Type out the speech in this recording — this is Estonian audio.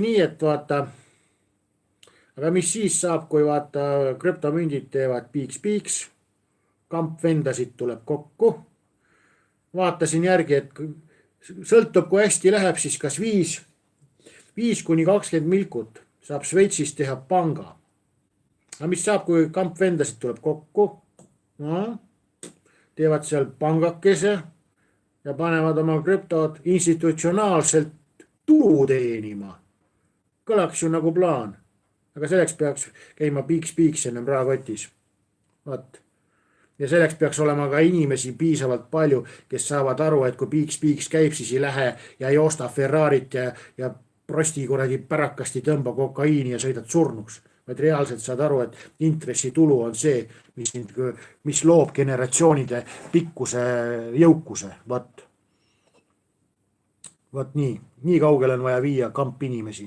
nii, et vaata, aga mis siis saab, kui vaata krüptomündid teevad piiks-piiks, kamp vendasid tuleb kokku. Vaatasin järgi, et sõltub, kui hästi läheb, siis kas 5–20 milkut saab Šveitsis teha panga. Aga mis saab, kui kamp vendasid tuleb kokku? No, teevad seal pangakese ja panevad oma krüptod institutsionaalselt tulu teenima. Kõlaks ju nagu plaan. Aga selleks peaks käima piiks-piiks ennem rahakotis. Vaat. Ja selleks peaks olema ka inimesi piisavalt palju, kes saavad aru, et kui piiks-piiks käib, siis ei lähe ja ei osta Ferrarit ja prosti kuradi pärakasti tõmba kokaiini ja sõidad surnuks. Vaid reaalselt saad aru, et intressitulu on see, mis loob generatsioonide pikkuse jõukuse. Vaat nii kaugele on vaja viia kamp inimesi.